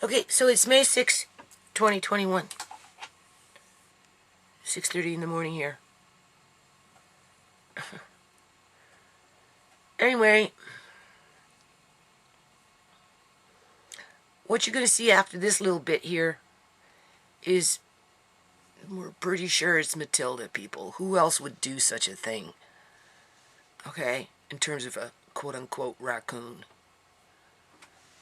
Okay, so it's May 6, 2021. 6:30 in the morning here. Anyway, what you're going to see after this little bit here is, we're pretty sure it's Matilda, people. Who else would do such a thing? Okay, in terms of a quote-unquote raccoon.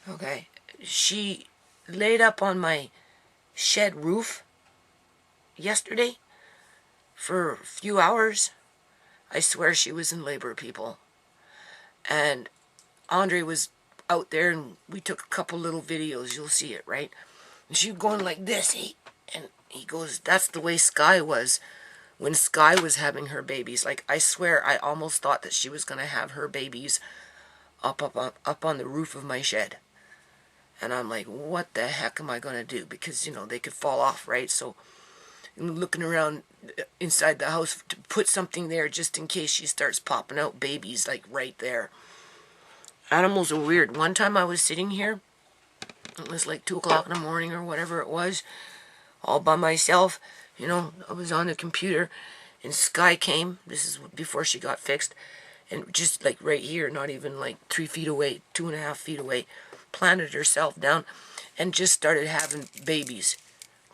Okay, she laid up on my shed roof yesterday for a few hours. I swear she was in labor, people. And Andre was out there, and we took a couple little videos. You'll see it, right? And she was going like this, and he goes, that's the way Sky was when Sky was having her babies. Like, I swear, I almost thought that she was going to have her babies up on the roof of my shed. And I'm like, what the heck am I going to do? Because, you know, they could fall off, right? So I'm looking around inside the house to put something there just in case she starts popping out babies, like right there. Animals are weird. One time I was sitting here, it was like 2 o'clock in the morning or whatever it was, all by myself. You know, I was on the computer, and Sky came. This is before she got fixed. And just like right here, not even like 3 feet away, 2.5 feet away, planted herself down and just started having babies.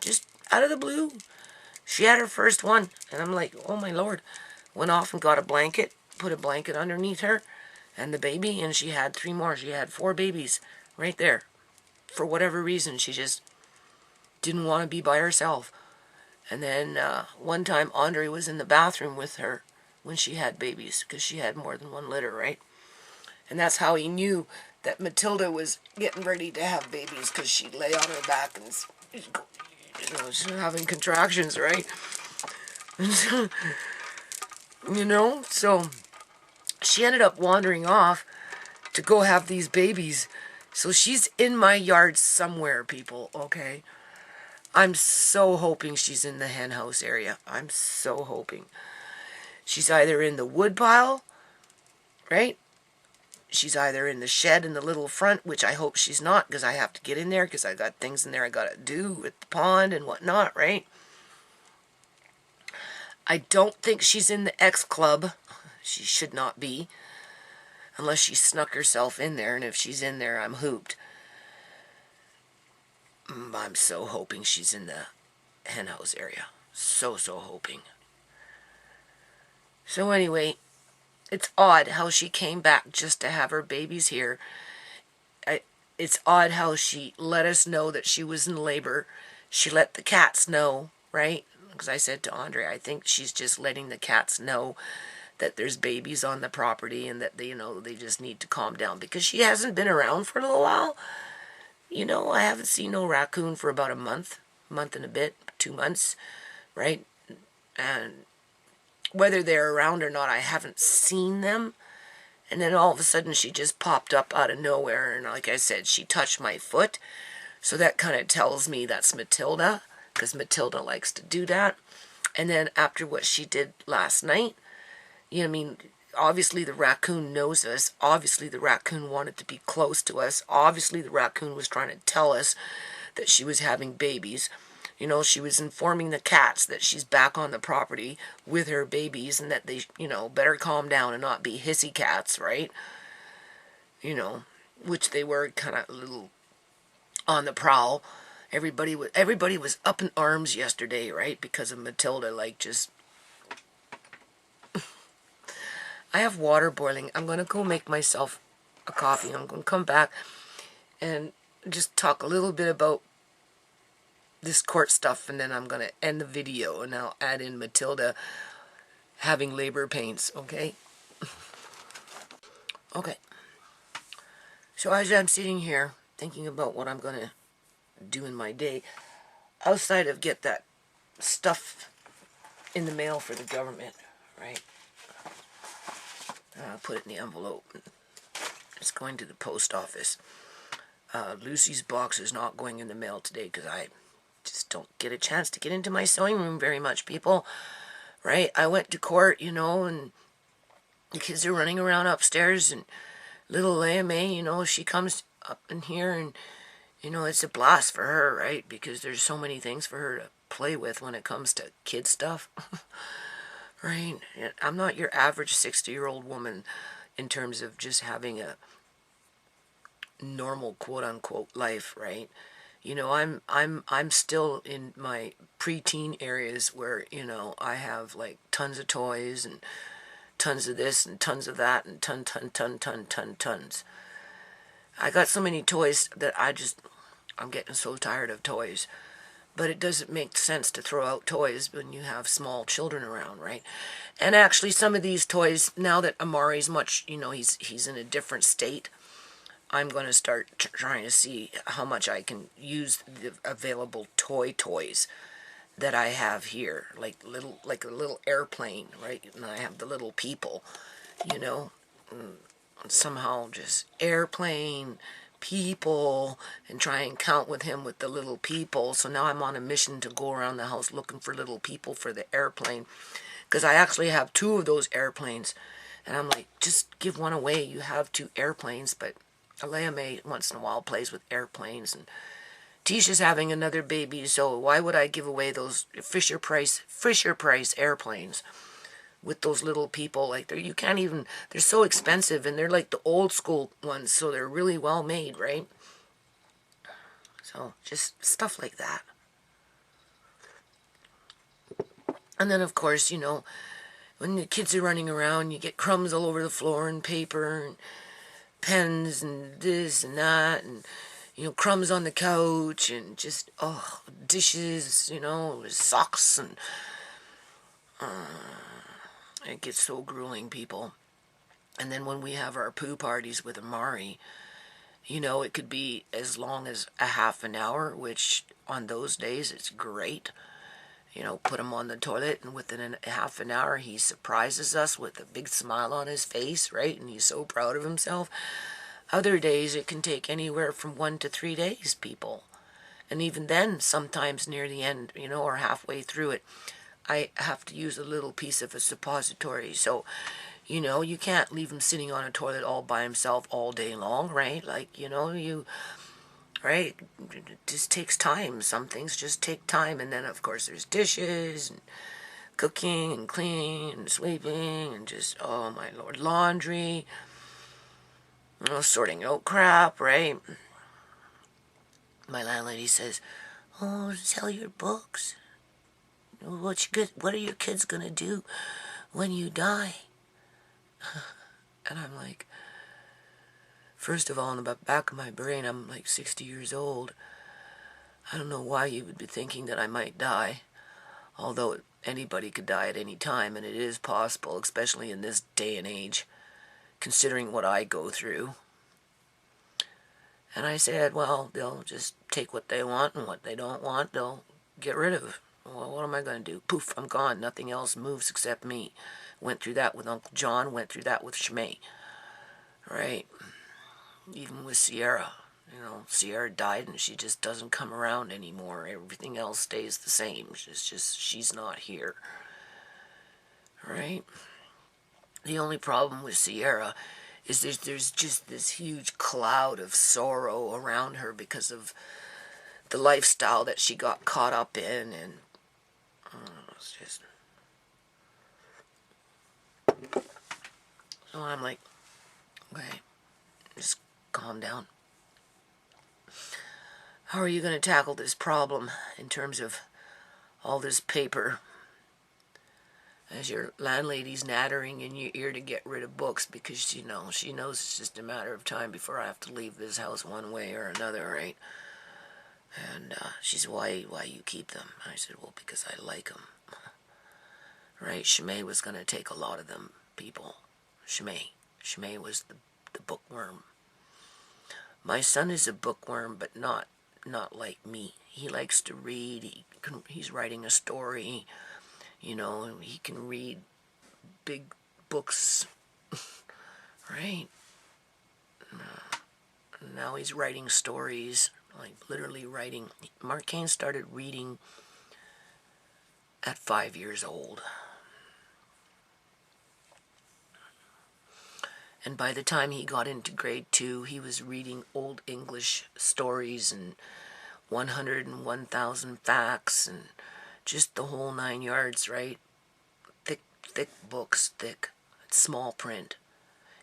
Just out of the blue. She had her first one, and I'm like, oh my Lord. Went off and got a blanket, put a blanket underneath her and the baby, and she had 3 more. She had 4 babies right there. For whatever reason, she just didn't want to be by herself. And then one time, Andre was in the bathroom with her when she had babies, because she had more than 1 litter, right? And that's how he knew that Matilda was getting ready to have babies, because she'd lay on her back and, you know, she's having contractions, right? You know, so she ended up wandering off to go have these babies. So she's in my yard somewhere, people, okay? I'm so hoping she's in the hen house area. I'm so hoping. She's either in the wood pile, right? She's either in the shed in the little front, which I hope she's not, because I have to get in there, because I got things in there I got to do with the pond and whatnot, right? I don't think she's in the X Club. She should not be, unless she snuck herself in there, and if she's in there, I'm hooped. I'm so hoping she's in the hen house area. So hoping. So anyway, it's odd how she came back just to have her babies here. It's odd how she let us know that she was in labor. She let the cats know, right? Because I said to Andre, I think she's just letting the cats know that there's babies on the property, and that they, you know, they just need to calm down, because she hasn't been around for a little while. You know, I haven't seen no raccoon for about a month and a bit, 2 months, right? And whether they're around or not, I haven't seen them. And then all of a sudden she just popped up out of nowhere, and like I said, she touched my foot. So that kind of tells me that's Matilda, because Matilda likes to do that. And then after what she did last night, you know, I mean, obviously the raccoon knows us. Obviously the raccoon wanted to be close to us. Obviously the raccoon was trying to tell us that she was having babies. You know, she was informing the cats that she's back on the property with her babies, and that they, you know, better calm down and not be hissy cats, right? You know, which they were kind of a little on the prowl. Everybody was up in arms yesterday, right? Because of Matilda, like, just... I have water boiling. I'm going to go make myself a coffee. I'm going to come back and just talk a little bit about this court stuff, and then I'm going to end the video, and I'll add in Matilda having labor pains, okay? Okay. So as I'm sitting here thinking about what I'm going to do in my day, outside of get that stuff in the mail for the government, right? I'll put it in the envelope. It's going to the post office. Lucy's box is not going in the mail today, because I just don't get a chance to get into my sewing room very much, people. Right? I went to court, you know, and the kids are running around upstairs, and little AMA, you know, she comes up in here, and, You know, it's a blast for her, right? Because there's so many things for her to play with when it comes to kid stuff. Right? I'm not your average 60-year-old woman in terms of just having a normal quote-unquote life, right? You know, I'm still in my preteen areas where, you know, I have like tons of toys and tons of this and tons of that and tons. I got so many toys that I'm getting so tired of toys. But it doesn't make sense to throw out toys when you have small children around, right? And actually, some of these toys, now that Amari's much, you know, he's in a different state, I'm going to start trying to see how much I can use the available toys that I have here, like a little airplane, right? And I have the little people, you know, somehow just airplane, people, and try and count with him with the little people. So now I'm on a mission to go around the house looking for little people for the airplane, because I actually have 2 of those airplanes, and I'm like, just give one away. You have 2 airplanes. But Alea May once in a while plays with airplanes, and Tisha's having another baby, so why would I give away those Fisher Price airplanes with those little people? Like, you can't even, they're so expensive, and they're like the old school ones, so they're really well made, right? So just stuff like that. And then of course, you know, when the kids are running around, you get crumbs all over the floor and paper and pens and this and that, and you know, crumbs on the couch, and just, oh, dishes, you know, socks, and it gets so grueling, people. And then when we have our poo parties with Amari, you know, it could be as long as a half an hour, which on those days it's great. You know, put him on the toilet, and within a half an hour he surprises us with a big smile on his face, right? And he's so proud of himself. Other days it can take anywhere from 1 to 3 days, people. And even then, sometimes near the end, you know, or halfway through it, I have to use a little piece of a suppository. So, you know, you can't leave him sitting on a toilet all by himself all day long, right? Like, you know, right? It just takes time. Some things just take time. And then, of course, there's dishes and cooking and cleaning and sweeping and just, oh my Lord, laundry. You know, sorting out crap, right? My landlady says, oh, sell your books. What are your kids going to do when you die? And I'm like, first of all, in the back of my brain, I'm like 60 years old. I don't know why you would be thinking that I might die. Although anybody could die at any time, and it is possible, especially in this day and age, considering what I go through. And I said, well, they'll just take what they want, and what they don't want, they'll get rid of. Well, what am I going to do? Poof, I'm gone. Nothing else moves except me. Went through that with Uncle John, went through that with ShaMay. Right? Even with Ciera. You know, Ciera died and she just doesn't come around anymore. Everything else stays the same. It's just, she's not here. Right? The only problem with Ciera is there's just this huge cloud of sorrow around her because of the lifestyle that she got caught up in, and it's just, so I'm like, okay, just calm down. How are you going to tackle this problem in terms of all this paper as your landlady's nattering in your ear to get rid of books, because you know she knows it's just a matter of time before I have to leave this house one way or another, right? And she said, why you keep them? I said, well, because I like them. Right? ShaMay was going to take a lot of them, people. ShaMay was the bookworm. My son is a bookworm, but not like me. He likes to read. He's writing a story. You know, he can read big books. Right? Now he's writing stories. Like, literally writing. Mark Cain started reading at 5 years old. And by the time he got into grade 2, he was reading Old English stories and 101,000 facts and just the whole 9 yards, right? Thick books, thick, small print.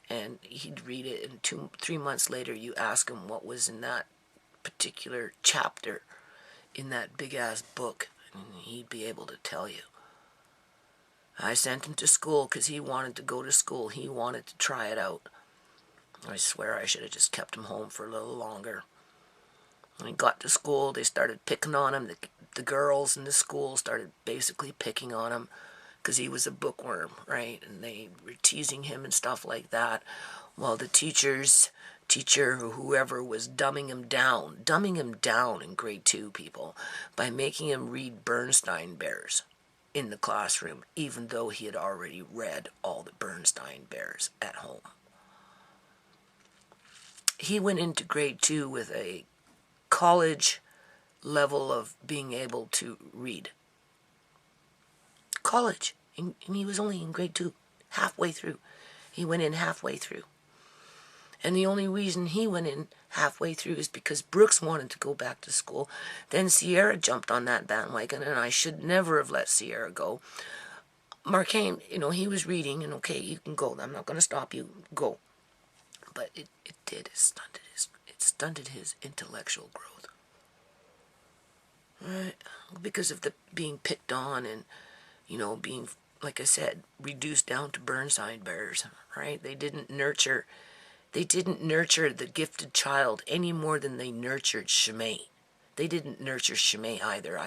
And he'd read it, and 3 months later you ask him what was in that particular chapter in that big-ass book, and he'd be able to tell you. I sent him to school because he wanted to go to school. He wanted to try it out. I swear I should have just kept him home for a little longer. When he got to school, they started picking on him. The girls in the school started basically picking on him because he was a bookworm, right? And they were teasing him and stuff like that, while the teacher or whoever was dumbing him down in grade 2, people, by making him read Bernstein Bears in the classroom, even though he had already read all the Bernstein Bears at home. He went into grade 2 with a college level of being able to read. College. And he was only in grade 2, halfway through. He went in halfway through. And the only reason he went in halfway through is because Brooks wanted to go back to school. Then Ciera jumped on that bandwagon, and I should never have let Ciera go. Marcane, he was reading, and okay, you can go. I'm not going to stop you. Go. But it did. It stunted his intellectual growth. Right? Because of the being picked on and, being, like I said, reduced down to Bernstein Bears, right? They didn't nurture the gifted child any more than they nurtured ShaMay. They didn't nurture ShaMay either.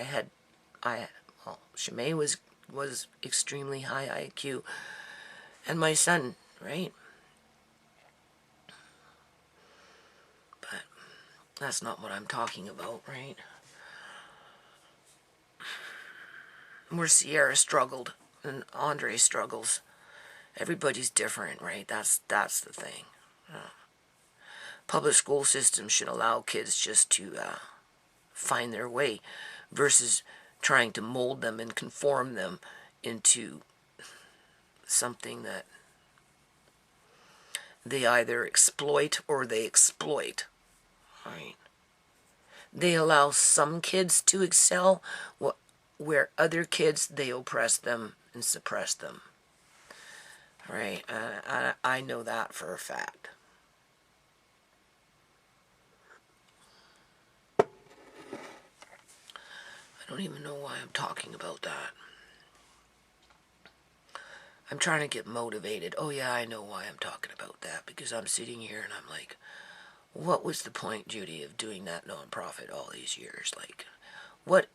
ShaMay was extremely high IQ. And my son, right? But that's not what I'm talking about, right? Where Ciera struggled and Andre struggles. Everybody's different, right? That's the thing. Public school systems should allow kids just to find their way versus trying to mold them and conform them into something that they either exploit or they exploit, right? They allow some kids to excel where other kids, they oppress them and suppress them, right? I know that for a fact. I don't even know why I'm talking about that. I'm trying to get motivated. Oh yeah, I know why I'm talking about that, because I'm sitting here and I'm like, what was the point, Judy, of doing that nonprofit all these years? Like, what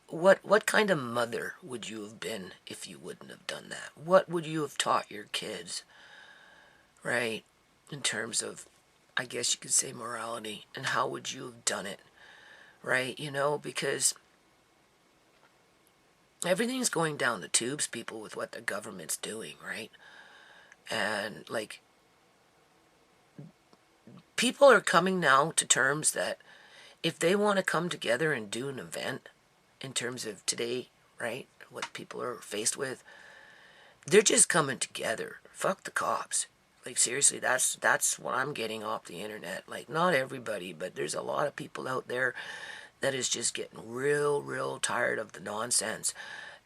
kind of mother would you have been if you wouldn't have done that? What would you have taught your kids, right? In terms of, I guess you could say, morality, and how would you have done it, right? Because everything's going down the tubes, people, with what the government's doing, right? And, like, people are coming now to terms that if they want to come together and do an event, in terms of today, right, what people are faced with, they're just coming together. Fuck the cops. Like, seriously, that's what I'm getting off the internet. Like, not everybody, but there's a lot of people out there that is just getting real tired of the nonsense.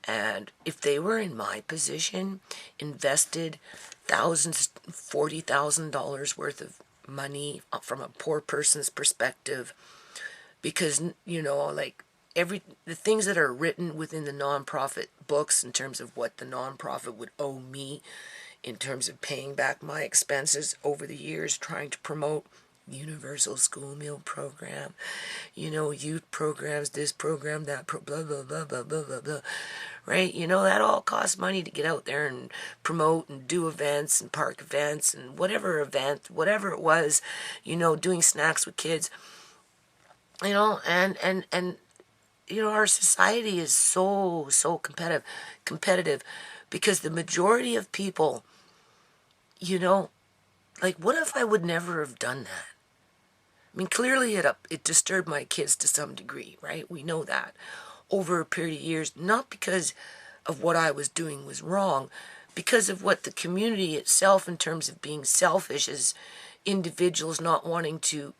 And if they were in my position, invested $40,000 worth of money from a poor person's perspective, because, like, the things that are written within the nonprofit books in terms of what the nonprofit would owe me in terms of paying back my expenses over the years trying to promote universal school meal program, youth programs, this program, that, blah, blah, blah, blah, blah, blah, blah, right? That all costs money to get out there and promote and do events and park events and whatever event, whatever it was, doing snacks with kids, and our society is so competitive because the majority of people, like, what if I would never have done that? I mean, clearly it disturbed my kids to some degree, right? We know that over a period of years, not because of what I was doing was wrong, because of what the community itself, in terms of being selfish as individuals, not wanting to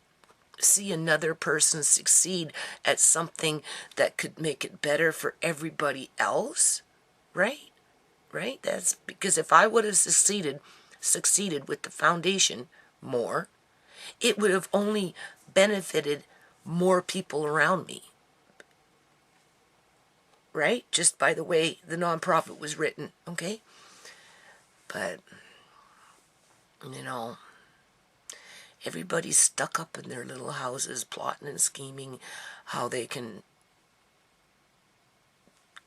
see another person succeed at something that could make it better for everybody else, right? Right? That's because if I would have succeeded with the foundation more, it would have only benefited more people around me, right? Just by the way the nonprofit was written, okay? But, you know, everybody's stuck up in their little houses, plotting and scheming how they can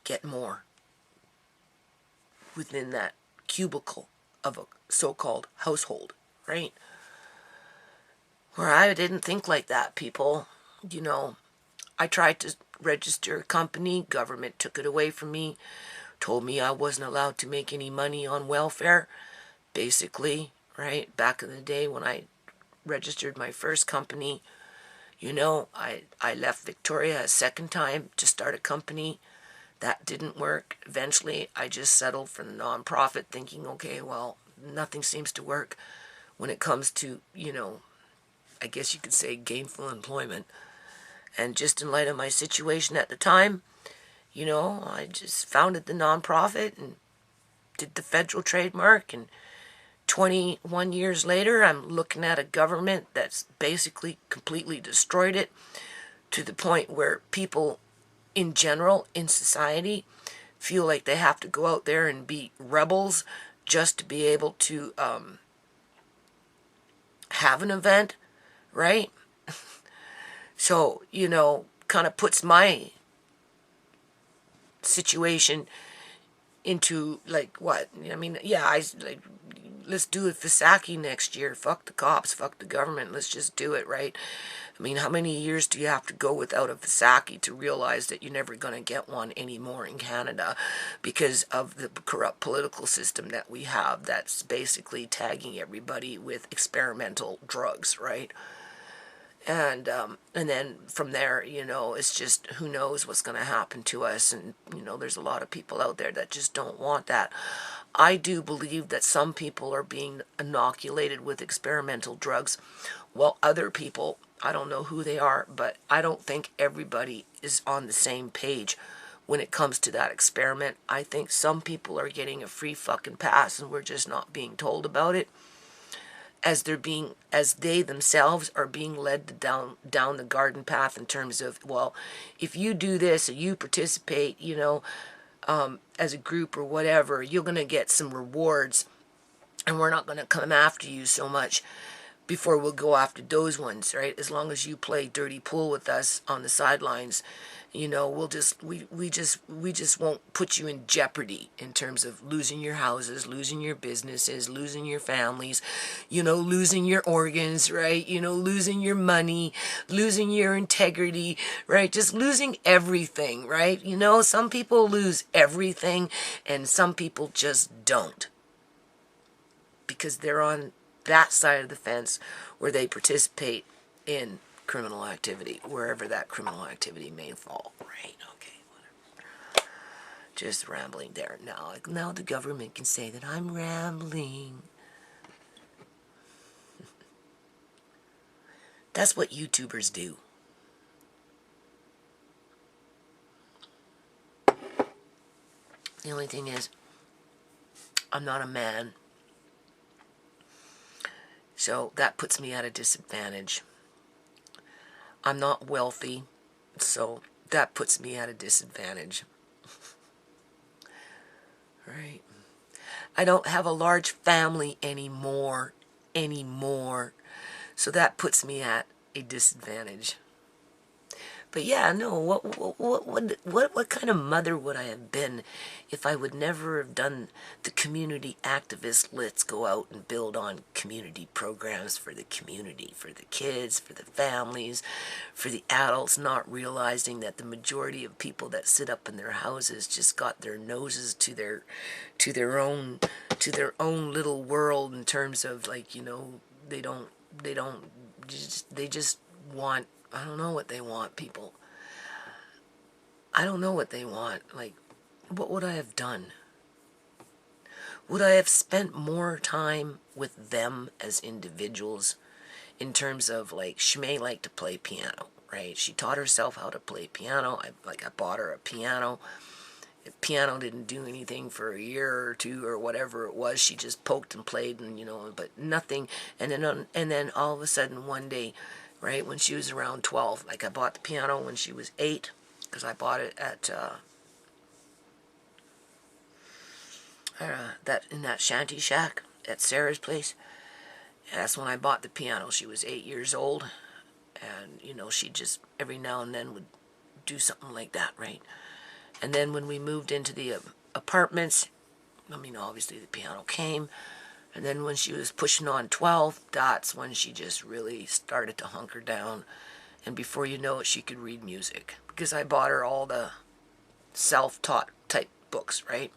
get more within that cubicle of a so-called household, right? Where I didn't think like that, people. You know, I tried to register a company, government took it away from me, told me I wasn't allowed to make any money on welfare, basically, right? Back in the day when I registered my first company, you know, I left Victoria a second time to start a company. That didn't work. Eventually, I just settled for the nonprofit, thinking, okay, well, nothing seems to work when it comes to, you know, I guess you could say gainful employment. And just in light of my situation at the time, you know, I just founded the nonprofit and did the federal trademark. And 21 years later, I'm looking at a government that's basically completely destroyed it, to the point where people in general in society feel like they have to go out there and be rebels just to be able to have an event, right? So, you know, kind of puts my situation into, like, what? I mean, yeah, like, let's do it for Saki next year. Fuck the cops, fuck the government, let's just do it, right? I mean, how many years do you have to go without a Vasaki to realize that you're never going to get one anymore in Canada because of the corrupt political system that we have that's basically tagging everybody with experimental drugs, right? And then from there, you know, it's just who knows what's going to happen to us. And, you know, there's a lot of people out there that just don't want that. I do believe that some people are being inoculated with experimental drugs, while other people, I don't know who they are, but I don't think everybody is on the same page when it comes to that experiment. I think some people are getting a free fucking pass and we're just not being told about it, as they themselves are being led down the garden path, in terms of, well, if you do this or you participate, you know, as a group or whatever, you're going to get some rewards, and we're not going to come after you so much before we'll go after those ones, right? As long as you play dirty pool with us on the sidelines, you know, we just won't put you in jeopardy in terms of losing your houses, losing your businesses, losing your families, you know, losing your organs, right? You know, losing your money, losing your integrity, right? Just losing everything, right? You know, some people lose everything and some people just don't, because they're on that side of the fence where they participate in criminal activity, wherever that criminal activity may fall, right? Okay, whatever. Just rambling there. Now the government can say that I'm rambling. That's what YouTubers do. The only thing is, I'm not a man, so that puts me at a disadvantage. I'm not wealthy, so that puts me at a disadvantage. Right? I don't have a large family anymore. So that puts me at a disadvantage. But yeah, no, what kind of mother would I have been if I would never have done the community activist, let's go out and build on community programs for the community, for the kids, for the families, for the adults, not realizing that the majority of people that sit up in their houses just got their noses to their own little world, in terms of, like, you know, they just want, I don't know what they want, people. I don't know what they want. Like, what would I have done? Would I have spent more time with them as individuals in terms of, like, ShaMay liked to play piano, right? She taught herself how to play piano. I bought her a piano. The piano didn't do anything for a year or two or whatever it was. She just poked and played, and but nothing. And then all of a sudden one day, right when she was around 12, like I bought the piano when she was 8, because I bought it at that shanty shack at Sarah's place. And that's when I bought the piano. She was 8 years old, and she just every now and then would do something like that, right? And then when we moved into the apartments, obviously the piano came. And then when she was pushing on 12, that's when she just really started to hunker down. And before you know it, she could read music. Because I bought her all the self-taught type books, right?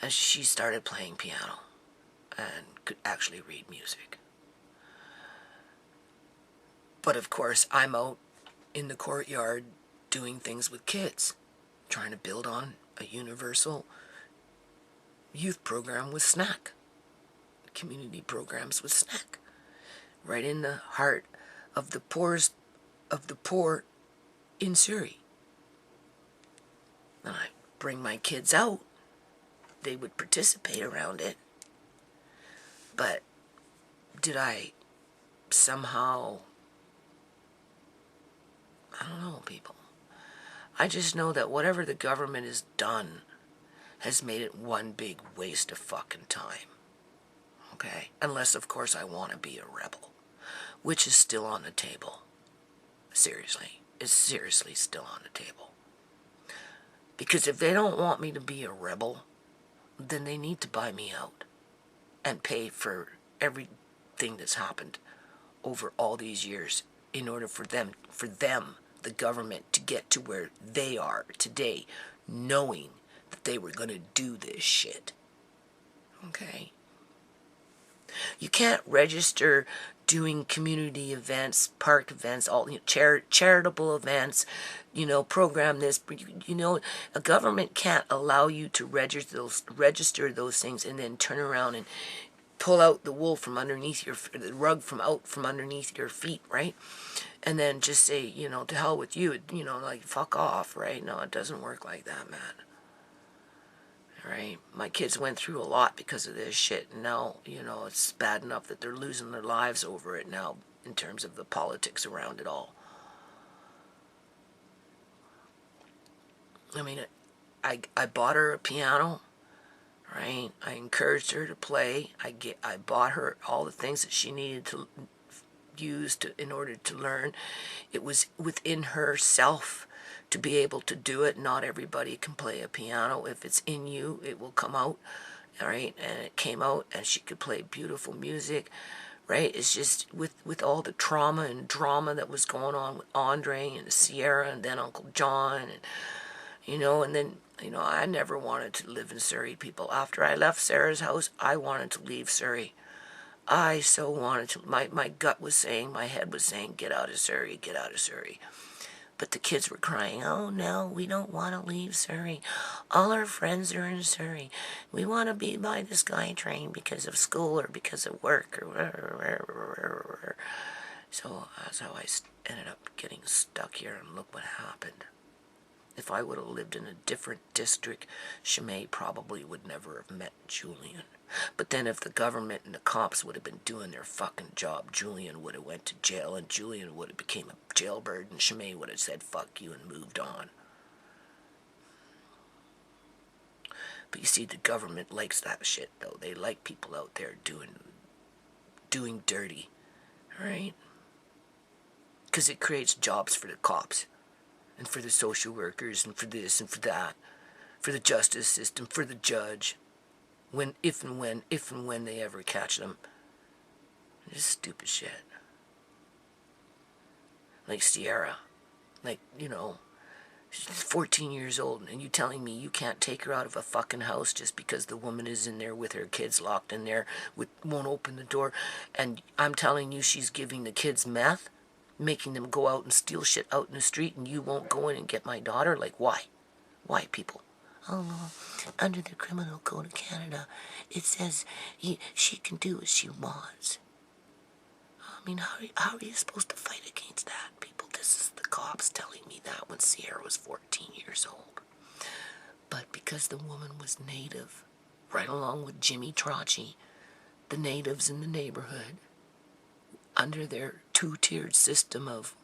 And she started playing piano and could actually read music. But of course, I'm out in the courtyard doing things with kids, trying to build on a universal youth program with snack, community programs with snack, right in the heart of the poorest of the poor in Surrey. And I bring my kids out, they would participate around it. But did I somehow, I don't know, people. I just know that whatever the government has done has made it one big waste of fucking time. Okay? Unless, of course, I want to be a rebel, which is still on the table. Seriously. It's seriously still on the table. Because if they don't want me to be a rebel, then they need to buy me out and pay for everything that's happened over all these years in order for them, the government, to get to where they are today, knowing that they were going to do this shit. Okay? You can't register doing community events, park events, all charitable events, program this. A government can't allow you to register those things and then turn around and pull out the wool from underneath the rug from underneath your feet, right? And then just say, to hell with you, like, fuck off, right? No, it doesn't work like that, man. Right? My kids went through a lot because of this shit, and now, it's bad enough that they're losing their lives over it now in terms of the politics around it all. I bought her a piano, right? I encouraged her to play. I bought her all the things that she needed to use in order to learn. It was within herself to be able to do it. Not everybody can play a piano. If it's in you, it will come out, all right? And it came out, and she could play beautiful music, right? It's just with all the trauma and drama that was going on with Andre and Ciera and then Uncle John, and and then I never wanted to live in Surrey, people. After I left Sarah's house, I wanted to leave Surrey. I so wanted to. My gut was saying, my head was saying, get out of Surrey, get out of Surrey. But the kids were crying, oh no, we don't want to leave Surrey. All our friends are in Surrey. We want to be by the SkyTrain because of school or because of work or whatever. So that's how I ended up getting stuck here, and look what happened. If I would have lived in a different district, ShaMay probably would never have met Julian. But then if the government and the cops would have been doing their fucking job, Julian would have went to jail, and Julian would have became a jailbird, and ShaMay would have said fuck you and moved on. But you see, the government likes that shit, though. They like people out there doing dirty, right? Because it creates jobs for the cops, and for the social workers, and for this and for that, for the justice system, for the judge, if and when they ever catch them. Just stupid shit. Like Ciera, she's 14 years old, and you telling me you can't take her out of a fucking house just because the woman is in there with her kids locked in there, won't open the door, and I'm telling you she's giving the kids meth, making them go out and steal shit out in the street, and you won't go in and get my daughter? Like, why? Why, people? under the Criminal Code of Canada, it says she can do what she wants. I mean, how are you supposed to fight against that, people? This is the cops telling me that when Ciera was 14 years old. But because the woman was Native, right along with Jimmy Tracci, the natives in the neighborhood, under their two-tiered system of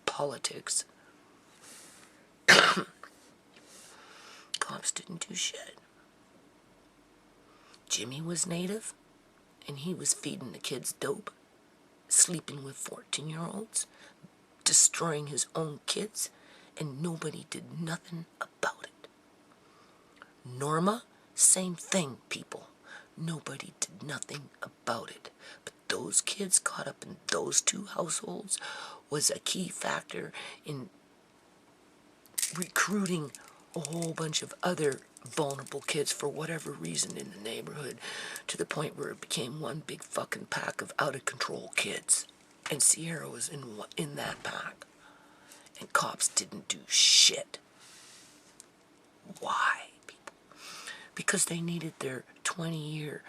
politics, cops didn't do shit. Jimmy was Native, and he was feeding the kids dope, sleeping with 14-year-olds, destroying his own kids, and nobody did nothing about it. Norma, same thing, people. Nobody did nothing about it. But those kids caught up in those two households was a key factor in recruiting a whole bunch of other vulnerable kids for whatever reason in the neighborhood, to the point where it became one big fucking pack of out-of-control kids. And Ciera was in that pack. And cops didn't do shit. Why, people? Because they needed their 20-year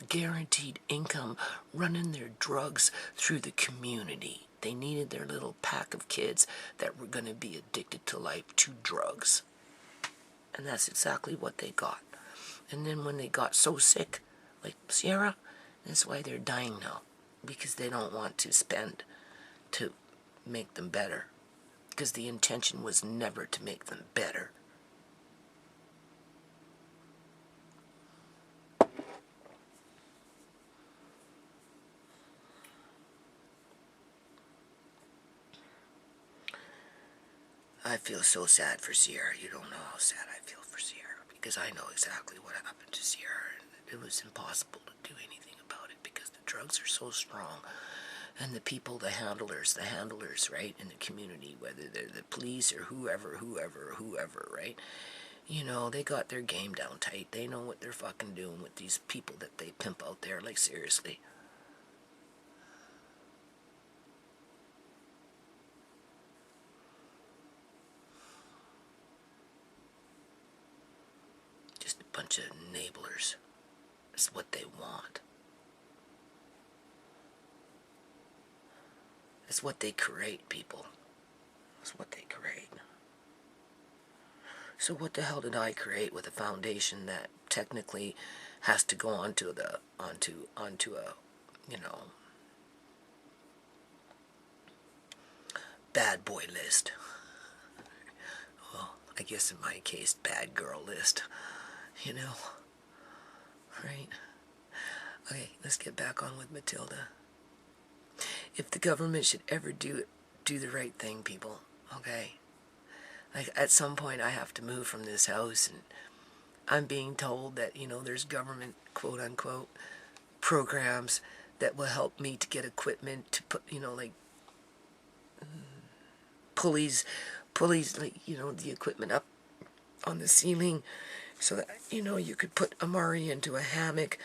guaranteed income running their drugs through the community. They needed their little pack of kids that were going to be addicted to life, to drugs. And that's exactly what they got. And then when they got so sick, like Ciera, that's why they're dying now. Because they don't want to spend to make them better. Because the intention was never to make them better. I feel so sad for Ciera. You don't know how sad I feel for Ciera, because I know exactly what happened to Ciera, and it was impossible to do anything about it because the drugs are so strong. And the people, the handlers, right, in the community, whether they're the police or whoever, right? You know, they got their game down tight. They know what they're fucking doing with these people that they pimp out there, like, seriously. Just a bunch of enablers. It's what they want. It's what they create, people. It's what they create. So what the hell did I create with a foundation that technically has to go onto a, you know, bad boy list? Well, I guess in my case, bad girl list, you know, right? Okay, let's get back on with Matilda. If the government should ever do the right thing, people, okay? Like, at some point I have to move from this house, and I'm being told that, you know, there's government, quote-unquote, programs that will help me to get equipment to put, you know, like, pulleys, like, you know, the equipment up on the ceiling so that, you know, you could put Amari into a hammock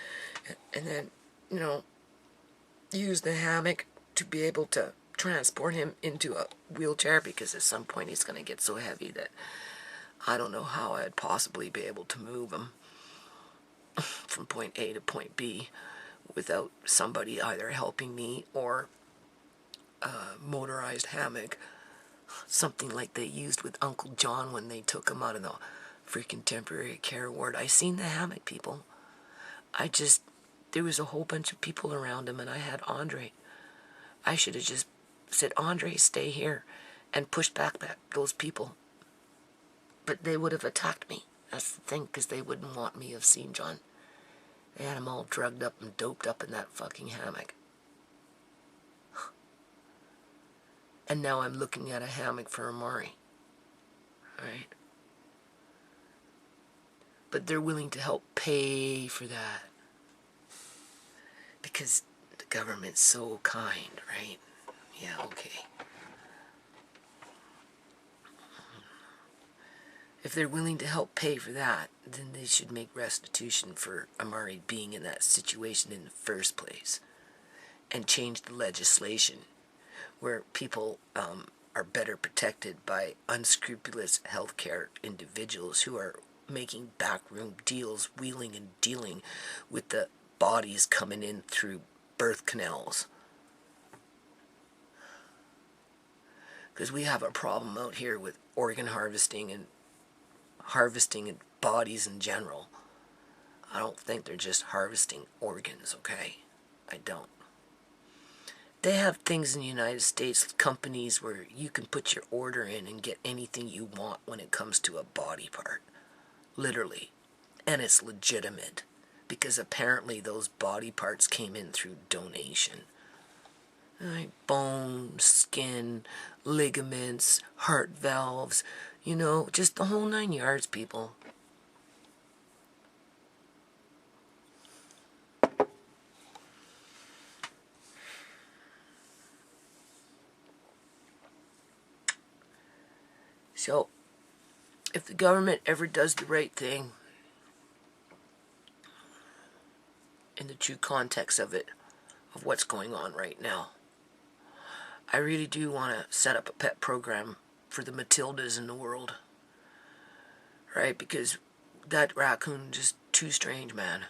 and then, you know, use the hammock to be able to transport him into a wheelchair, because at some point he's going to get so heavy that I don't know how I'd possibly be able to move him from point A to point B without somebody either helping me or a motorized hammock, something like they used with Uncle John when they took him out of the freaking temporary care ward. I seen the hammock, people. There was a whole bunch of people around him, and I had Andre. I should have just said, Andre, stay here, and pushed back those people. But they would have attacked me. That's the thing, because they wouldn't want me to have seen John. They had him all drugged up and doped up in that fucking hammock. And now I'm looking at a hammock for Amari. Right? But they're willing to help pay for that. Because the government's so kind, right? Yeah, okay. If they're willing to help pay for that, then they should make restitution for Amari being in that situation in the first place. And change the legislation where people are better protected by unscrupulous healthcare individuals who are making backroom deals, wheeling and dealing with the bodies coming in through birth canals. Because we have a problem out here with organ harvesting and bodies in general. I don't think they're just harvesting organs, okay? I don't. They have things in the United States, companies where you can put your order in and get anything you want when it comes to a body part. Literally. And it's legitimate. Because apparently those body parts came in through donation. Like bone, skin, ligaments, heart valves, you know, just the whole 9 yards, people. So, if the government ever does the right thing, in the true context of it, of what's going on right now, I really do want to set up a pet program for the Matildas in the world. Right? Because that raccoon just too strange, man.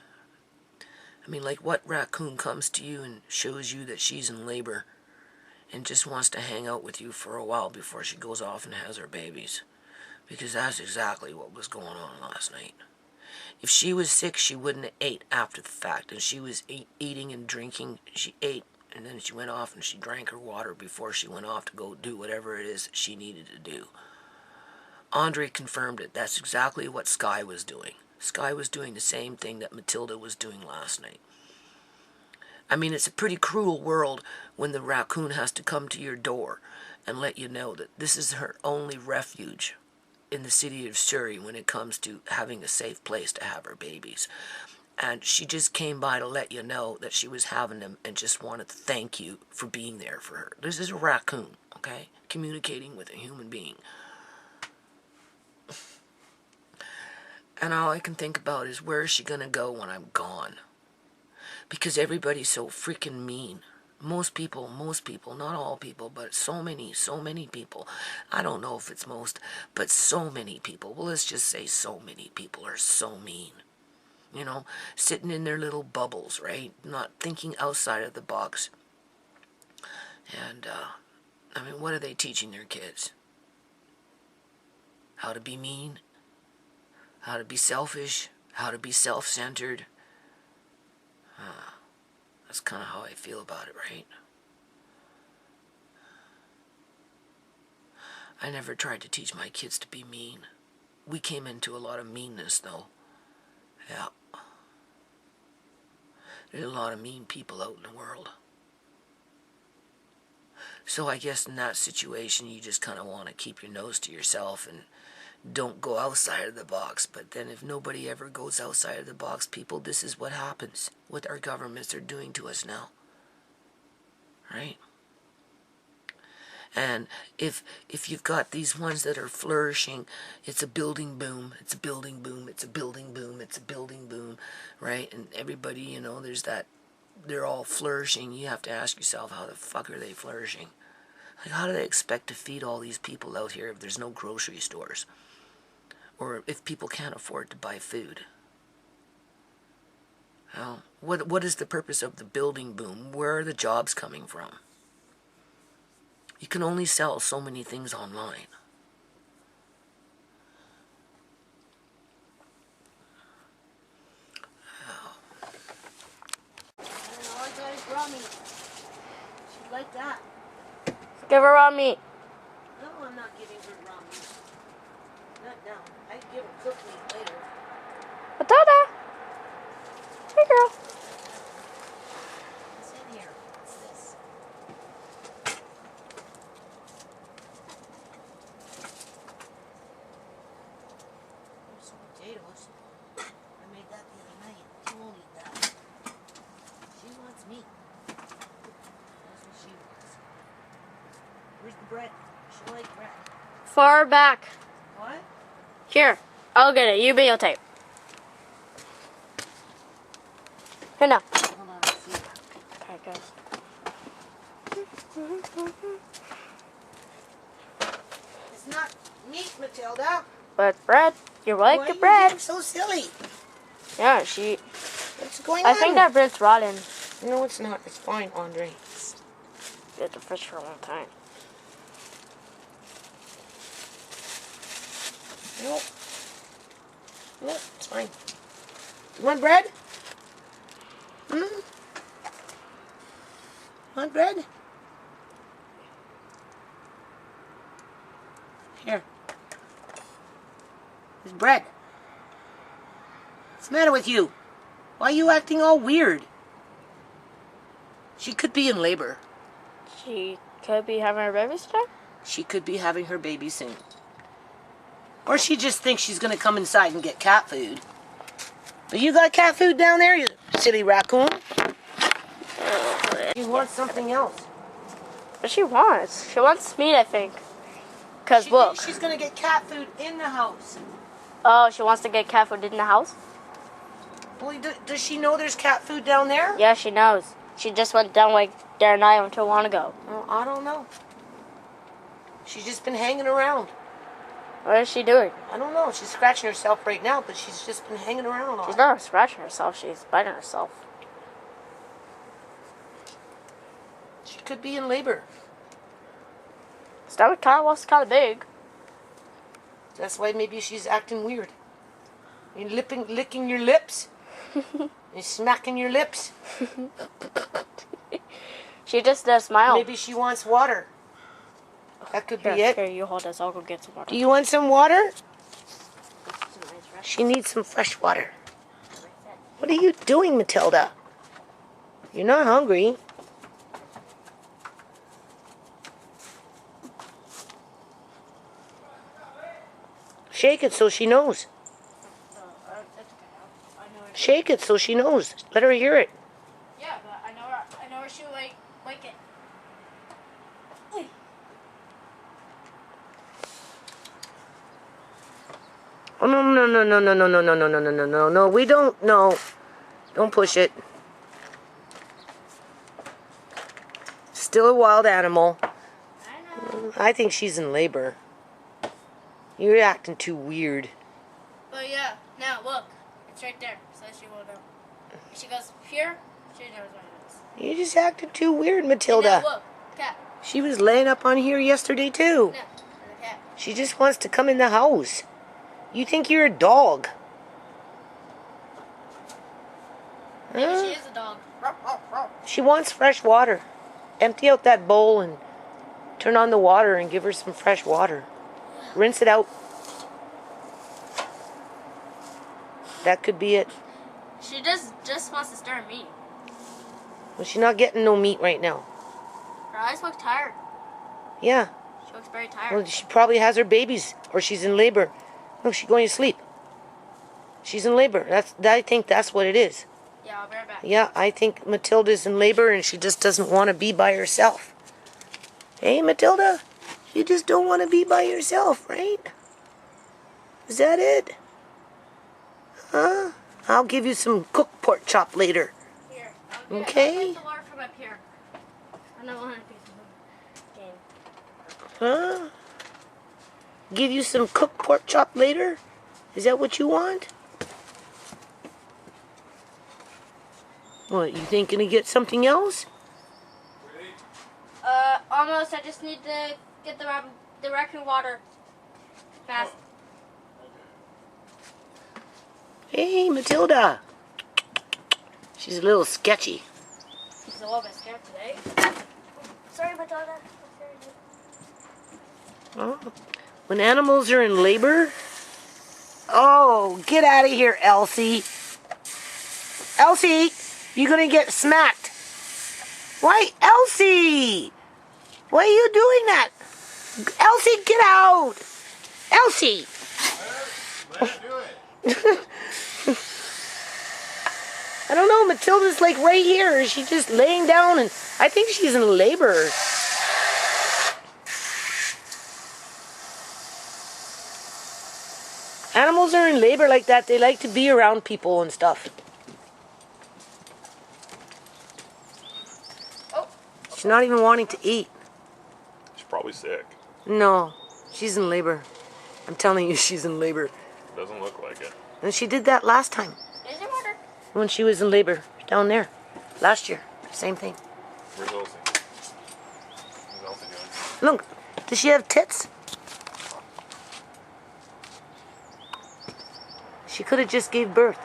I mean, like, what raccoon comes to you and shows you that she's in labor and just wants to hang out with you for a while before she goes off and has her babies? Because that's exactly what was going on last night. If she was sick, she wouldn't have ate after the fact. And she was eating and drinking. She ate, and then she went off and she drank her water before she went off to go do whatever it is she needed to do. Andre confirmed it. That's exactly what Sky was doing. Sky was doing the same thing that Matilda was doing last night. I mean, it's a pretty cruel world when the raccoon has to come to your door and let you know that this is her only refuge in the city of Surrey when it comes to having a safe place to have her babies. And she just came by to let you know that she was having them and just wanted to thank you for being there for her. This is a raccoon, okay? Communicating with a human being. And all I can think about is, where is she going to go when I'm gone? Because everybody's so freaking mean. Most people, not all people, but so many people. I don't know if it's most, but so many people. Well, let's just say so many people are so mean. You know, sitting in their little bubbles, right? Not thinking outside of the box. And, I mean, what are they teaching their kids? How to be mean? How to be selfish? How to be self-centered? That's kind of how I feel about it, right? I never tried to teach my kids to be mean. We came into a lot of meanness, though. Yeah. There's a lot of mean people out in the world. So I guess in that situation, you just kind of want to keep your nose to yourself and don't go outside of the box. But then if nobody ever goes outside of the box, people, this is what happens. What our governments are doing to us now. Right? And if you've got these ones that are flourishing, it's a building boom, it's a building boom, it's a building boom, it's a building boom, right? And everybody, you know, there's that, they're all flourishing. You have to ask yourself, how the fuck are they flourishing? Like, how do they expect to feed all these people out here if there's no grocery stores? Or if people can't afford to buy food? Well, what is the purpose of the building boom? Where are the jobs coming from? You can only sell so many things online. Oh. I got is raw meat. She'd like that. Give her raw meat. No, I'm not giving her raw meat. Not now. I give her cooked meat later. Matilda. Hey, girl. What's in here? What's this? There's some potatoes. I made that the other night. She won't eat that. She wants meat. That's what she wants. Where's the bread? She likes bread. Far back. What? Here. I'll get it. You videotape. Here now. Hold on, let's see. Alright, go. It's not meat, Matilda. But bread. You're Why like are the you bread. getting so silly? Yeah, she. What's going I on? think that bread's rotten. No, it's not. It's fine, Andre. We had the fish for a long time. Nope. Nope, it's fine. You want bread? Want bread? Here. There's bread. What's the matter with you? Why are you acting all weird? She could be in labor. She could be having her baby today. She could be having her baby soon. Or she just thinks she's going to come inside and get cat food. But you got cat food down there, you silly raccoon? You want something else. What she wants? She wants meat, I think. Cause She look. thinks she's going to get cat food in the house. Oh, she wants to get cat food in the house? Well, does she know there's cat food down there? Yeah, she knows. She just went down like there and I not too long ago. Well, I don't know. She's just been hanging around. What is she doing? I don't know. She's scratching herself right now, but she's just been hanging around. She's not scratching herself, she's biting herself. She could be in labor. Stomach was kind of big. That's why maybe she's acting weird. You licking your lips? You smacking your lips? She just does smile. Maybe she wants water. That could be it. Here, you hold this. I'll go get some water. Do you want some water? She needs some fresh water. What are you doing, Matilda? You're not hungry. Shake it so she knows. Shake it so she knows. Let her hear it. Yeah, but I know where she like it. Oh, no, no, no, no, no, no, no, no, no, no, no, no, no, no, we don't, no. Don't push it. Still a wild animal. I know. I think she's in labor. You're acting too weird. But yeah, now look. It's right there, so she will know. If she goes here, she knows where it is. You just acted too weird, Matilda. Now look, cat. She was laying up on here yesterday, too. No, there's a cat. She just wants to come in the house. You think you're a dog. Maybe Huh? she is a dog. She wants fresh water. Empty out that bowl and turn on the water and give her some fresh water. Rinse it out. That could be it. She just wants to stir meat. Well, she's not getting no meat right now. Her eyes look tired. Yeah. She looks very tired. Well, she probably has her babies or she's in labor. No, she's going to sleep. She's in labor. I think that's what it is. Yeah, I'll be right back. Yeah, I think Matilda's in labor and she just doesn't want to be by herself. Hey, Matilda? You just don't want to be by yourself, right? Is that it? Huh? I'll give you some cooked pork chop later. Here, Okay. I'll get the water from up here. I don't want to be game. Huh? Give you some cooked pork chop later? Is that what you want? What, you thinking to get something else? Almost. I just need to get the raccoon water. Fast. Hey, Matilda. She's a little sketchy. She's a little bit scared today. Sorry, Matilda. Oh, when animals are in labor? Oh, get out of here, Elsie. Elsie, you're going to get smacked. Why, Elsie? Why are you doing that? Elsie, get out. Elsie. Let her do it. I don't know, Matilda's like right here. She's just laying down and I think she's in labor. Animals are in labor like that. They like to be around people and stuff. Oh. She's not even wanting to eat. She's probably sick. No, she's in labor. I'm telling you, she's in labor. Doesn't look like it. And she did that last time Is it water? when she was in labor down there. Last year. Same thing. Where's Elsie? What's Elsie doing? Look, does she have tits? She could have just gave birth.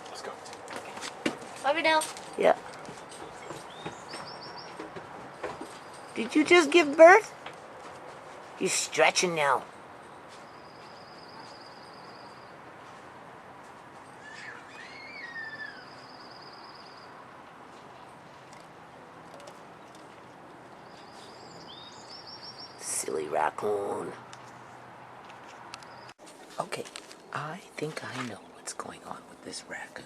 Let's go. Love you now. Yeah. Did you just give birth? You're stretching now. Silly raccoon. Okay, I think I know what's going on with this raccoon.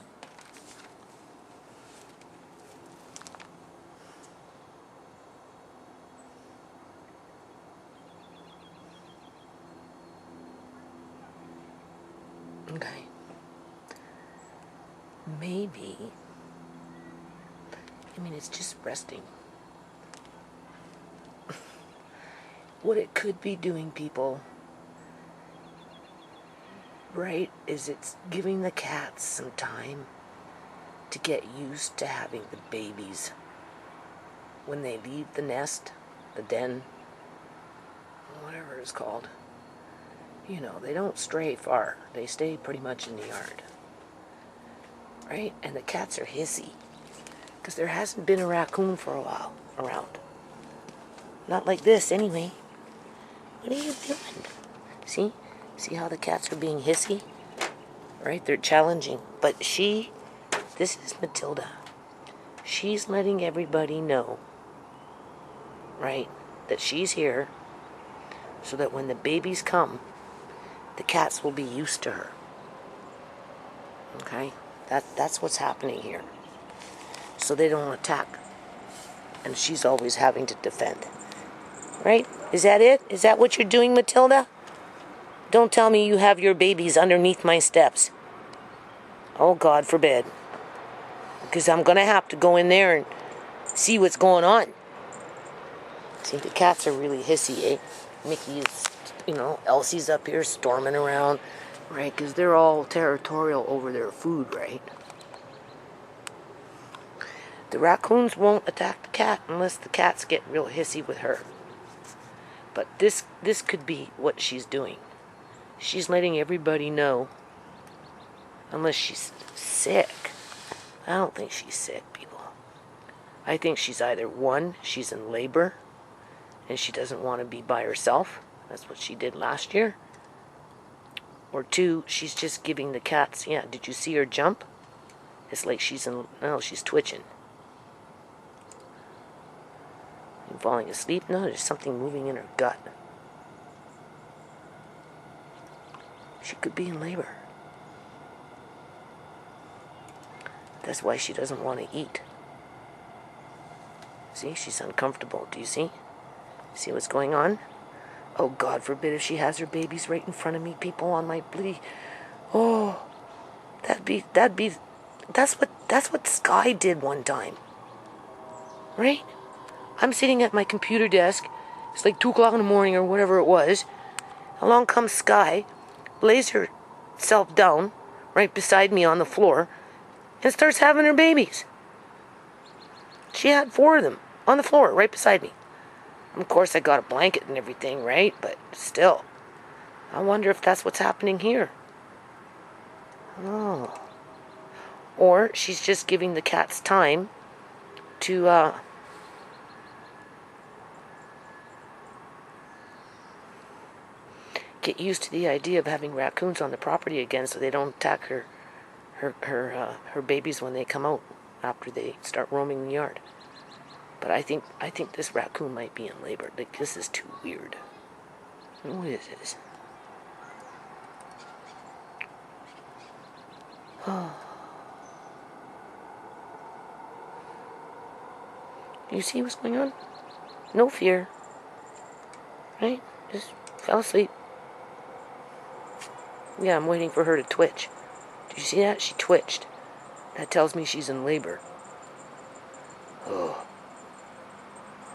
Okay. Maybe, I mean, it's just resting. What it could be doing, people, right, is it's giving the cats some time to get used to having the babies. When they leave the nest, the den, whatever it's called, you know, they don't stray far. They stay pretty much in the yard. Right? And the cats are hissy. Because there hasn't been a raccoon for a while around. Not like this, anyway. What are you doing? See? See how the cats are being hissy? Right? They're challenging. But this is Matilda. She's letting everybody know, right, that she's here so that when the babies come, the cats will be used to her. Okay? That's what's happening here. So they don't attack. And she's always having to defend. Right? Is that it? Is that what you're doing, Matilda? Don't tell me you have your babies underneath my steps. Oh, God forbid. Because I'm going to have to go in there and see what's going on. See, the cats are really hissy, eh? Mickey is, you know, Elsie's up here storming around, right? Because they're all territorial over their food, right? The raccoons won't attack the cat unless the cats get real hissy with her. But this could be what she's doing. She's letting everybody know, unless she's sick. I don't think she's sick, people. I think she's either, one, she's in labor, and she doesn't want to be by herself. That's what she did last year. Or two, she's just giving the cats, yeah, did you see her jump? It's like she's twitching. And falling asleep? No, there's something moving in her gut. She could be in labor. That's why she doesn't want to eat. See, she's uncomfortable. Do you see? See what's going on? Oh, God forbid if she has her babies right in front of me, people, on my bloody... Oh, that's what Sky did one time. Right? I'm sitting at my computer desk. It's like 2 o'clock in the morning or whatever it was. Along comes Sky, lays herself down right beside me on the floor, and starts having her babies. She had 4 of them on the floor right beside me. Of course, I got a blanket and everything, right? But still, I wonder if that's what's happening here. Oh. Or she's just giving the cats time to, get used to the idea of having raccoons on the property again so they don't attack her babies when they come out after they start roaming the yard. But I think this raccoon might be in labor. Like, this is too weird. What is this? Oh. You see what's going on? No fear. Right? Just fell asleep. Yeah, I'm waiting for her to twitch. Did you see that? She twitched. That tells me she's in labor. Oh.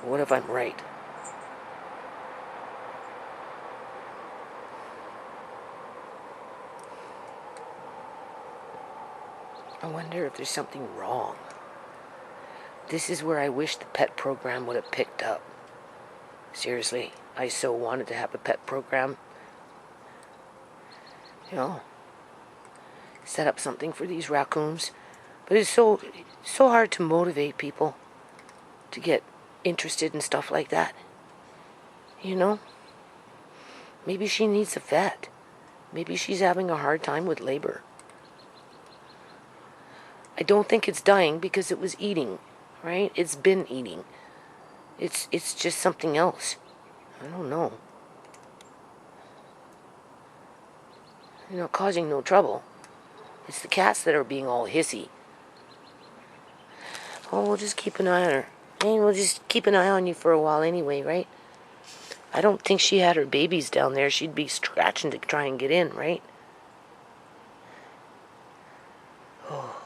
What if I'm right? I wonder if there's something wrong. This is where I wish the pet program would have picked up. Seriously, I so wanted to have a pet program. You know, set up something for these raccoons. But it's so hard to motivate people to get interested in stuff like that. You know? Maybe she needs a vet. Maybe she's having a hard time with labor. I don't think it's dying because it was eating, right? It's been eating. It's just something else. I don't know. You know, causing no trouble. It's the cats that are being all hissy. Oh, we'll just keep an eye on her. Hey, we'll just keep an eye on you for a while anyway, right? I don't think she had her babies down there. She'd be scratching to try and get in, right? Oh.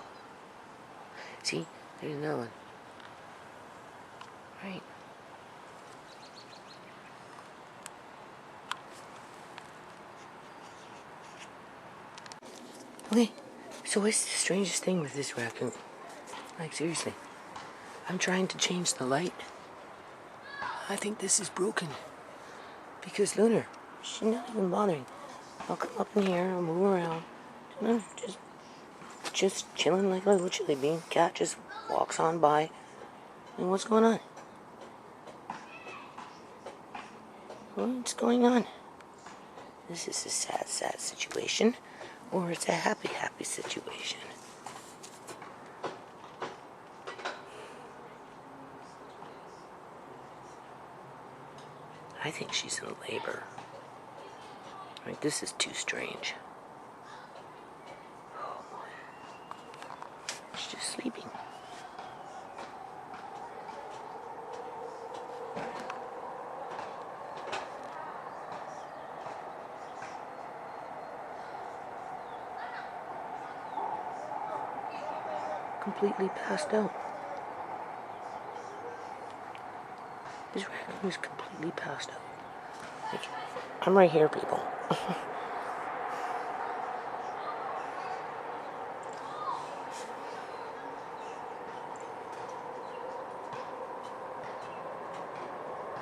See? There's another one. Right. Okay, so what's the strangest thing with this raccoon? Like, seriously. I'm trying to change the light. I think this is broken. Because Lunar, she's not even bothering. I'll come up in here, I'll move around. No, just chilling like a little chili bean. Cat just walks on by. And what's going on? What's going on? This is a sad, sad situation. Or it's a happy, happy situation. I think she's in labor. Right, this is too strange. Oh boy. She's just sleeping. Completely passed out. This raccoon is completely passed out. Like, I'm right here, people.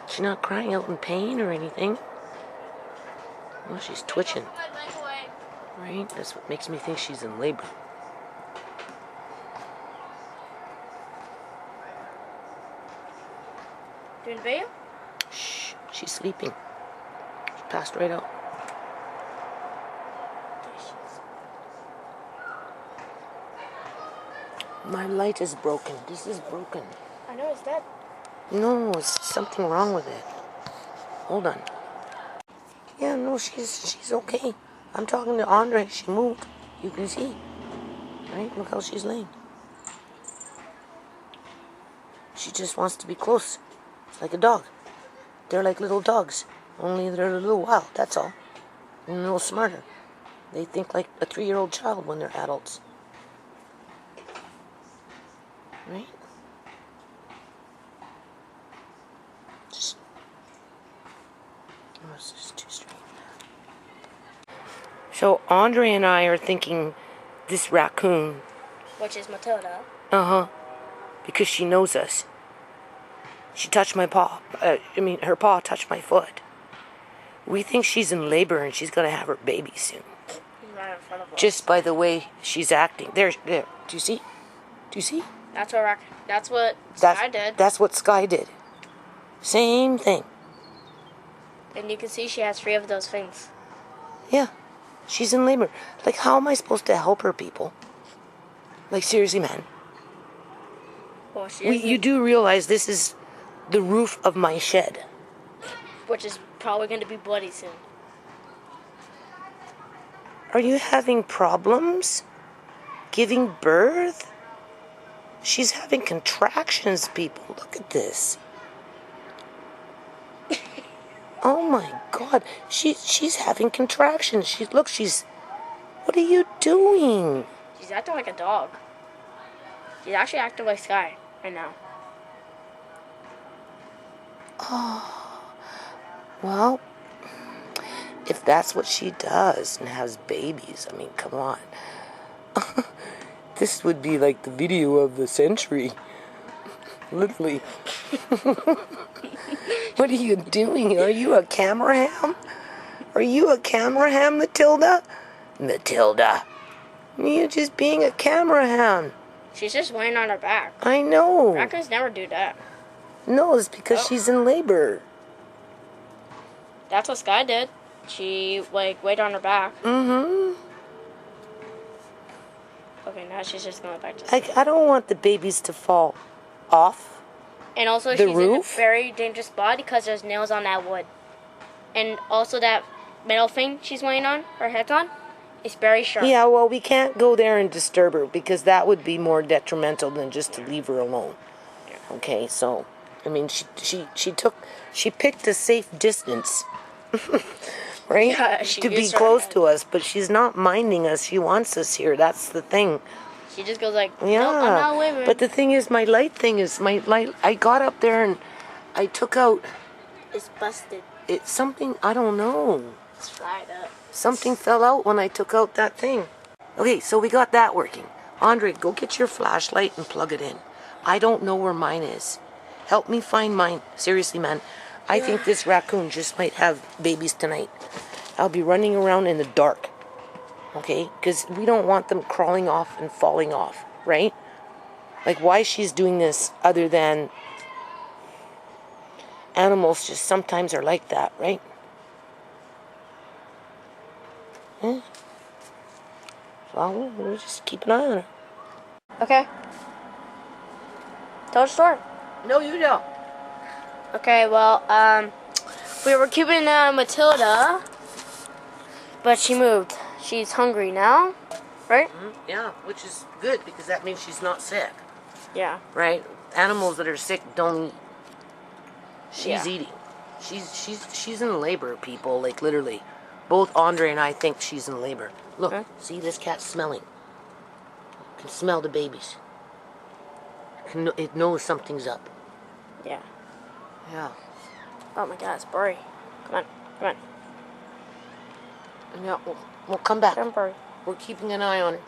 She's not crying out in pain or anything. Well, she's twitching. Right? That's what makes me think she's in labor. Doing the video? Shh, she's sleeping. She passed right out. My light is broken. This is broken. I know, it's dead. No, it's something wrong with it. Hold on. Yeah, no, she's okay. I'm talking to Andre. She moved. You can see. Right? Look how she's laying. She just wants to be close. It's like a dog. They're like little dogs. Only they're a little wild, that's all. And a little smarter. They think like a 3-year-old child when they're adults. Right? Just... Oh, it's just too strange. So Andre and I are thinking this raccoon... Which is Matilda. Uh-huh. Because she knows us. She touched my paw. Her paw touched my foot. We think she's in labor and she's going to have her baby soon. Right in front of us. Just by the way she's acting. There. Do you see? Do you see? That's what Sky did. That's what Sky did. Same thing. And you can see she has 3 of those things. Yeah. She's in labor. Like, how am I supposed to help her, people? Like, seriously, man. Well, You do realize this is the roof of my shed. Which is probably going to be bloody soon. Are you having problems giving birth? She's having contractions, people. Look at this. Oh my God. She's having contractions. What are you doing? She's acting like a dog. She's actually acting like Sky right now. Oh, well, if that's what she does and has babies, I mean, come on. This would be like the video of the century. Literally. What are you doing? Are you a camera ham? Are you a camera ham, Matilda? Matilda. You're just being a camera ham. She's just laying on her back. I know. Raccoons never do that. No, it's because she's in labor. That's what Sky did. She, like, laid on her back. Mm-hmm. Okay, now she's just going back to sleep. I don't want the babies to fall off. And also, The she's in a roof? very dangerous spot because there's nails on that wood. And also, that metal thing she's laying on, her head's on, is very sharp. Yeah, well, we can't go there and disturb her because that would be more detrimental than just to leave her alone. Okay, so, I mean, she picked a safe distance, right? Yeah, she to be used her close head. to us, but she's not minding us. She wants us here. That's the thing. She just goes like, Yeah. nope, I'm not leaving. But the thing is, my light, I got up there and I took out, It's busted. it's something, I don't know. It's fried up. Something fell out when I took out that thing. Okay, so we got that working. Andre, go get your flashlight and plug it in. I don't know where mine is. Help me find mine. Seriously, man. I think this raccoon just might have babies tonight. I'll be running around in the dark. Okay? Because we don't want them crawling off and falling off, right? Like, why she's doing this other than animals just sometimes are like that, right? Yeah. So we'll just keep an eye on her. Okay. Tell the story. No, you don't. Okay, well, we were keeping Matilda, but she moved. She's hungry now, right? Yeah, which is good because that means she's not sick, Yeah. right? Animals that are sick don't eat. She's Yeah. eating. She's in labor, people. Like literally, both Andre and I think she's in labor. Look, Huh? see this cat's smelling. Can smell the babies. It knows something's up. Yeah. Yeah. Oh my God, it's Burry. Come on, come on. Yeah. We'll come back. Come, Burry. We're keeping an eye on her.